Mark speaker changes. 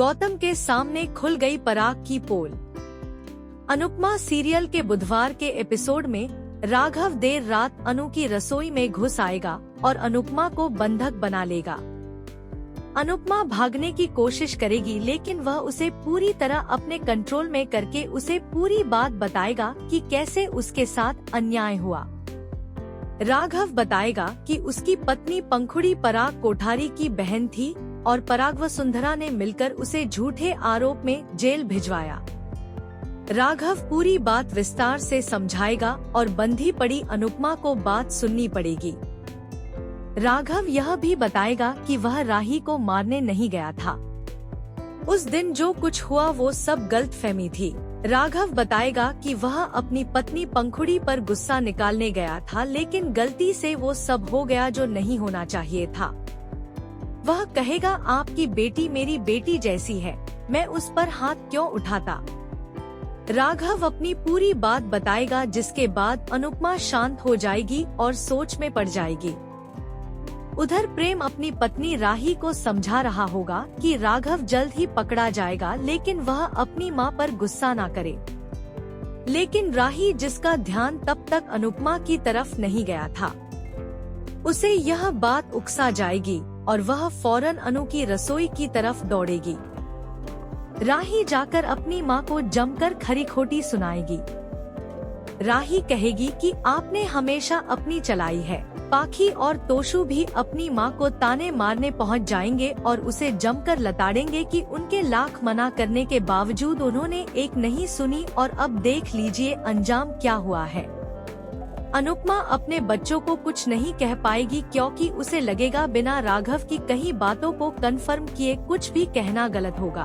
Speaker 1: गौतम के सामने खुल गई पराग की पोल। अनुपमा सीरियल के बुधवार के एपिसोड में राघव देर रात अनु की रसोई में घुस आएगा और अनुपमा को बंधक बना लेगा। अनुपमा भागने की कोशिश करेगी लेकिन वह उसे पूरी तरह अपने कंट्रोल में करके उसे पूरी बात बताएगा कि कैसे उसके साथ अन्याय हुआ। राघव बताएगा कि उसकी पत्नी पंखुड़ी पराग कोठारी की बहन थी और पराग व सुंदरा ने मिलकर उसे झूठे आरोप में जेल भिजवाया। राघव पूरी बात विस्तार से समझाएगा और बंधी पड़ी अनुपमा को बात सुननी पड़ेगी। राघव यह भी बताएगा कि वह राही को मारने नहीं गया था। उस दिन जो कुछ हुआ वो सब गलतफहमी थी। राघव बताएगा कि वह अपनी पत्नी पंखुड़ी पर गुस्सा निकालने गया था लेकिन गलती से वो सब हो गया जो नहीं होना चाहिए था। वह कहेगा आपकी बेटी मेरी बेटी जैसी है, मैं उस पर हाथ क्यों उठाता। राघव अपनी पूरी बात बताएगा जिसके बाद अनुपमा शांत हो जाएगी और सोच में पड़ जाएगी। उधर प्रेम अपनी पत्नी राही को समझा रहा होगा कि राघव जल्द ही पकड़ा जाएगा लेकिन वह अपनी मां पर गुस्सा ना करे। लेकिन राही जिसका ध्यान तब तक अनुपमा की तरफ नहीं गया था, उसे यह बात उकसा जाएगी और वह फौरन अनु की रसोई की तरफ दौड़ेगी। राही जाकर अपनी मां को जमकर खरी खोटी सुनाएगी। राही कहेगी कि आपने हमेशा अपनी चलाई है। पाखी और तोशु भी अपनी मां को ताने मारने पहुंच जाएंगे और उसे जमकर लताड़ेंगे कि उनके लाख मना करने के बावजूद उन्होंने एक नहीं सुनी और अब देख लीजिए अंजाम क्या हुआ है। अनुपमा अपने बच्चों को कुछ नहीं कह पाएगी क्योंकि उसे लगेगा बिना राघव की कई बातों को कंफर्म किए कुछ भी कहना गलत होगा।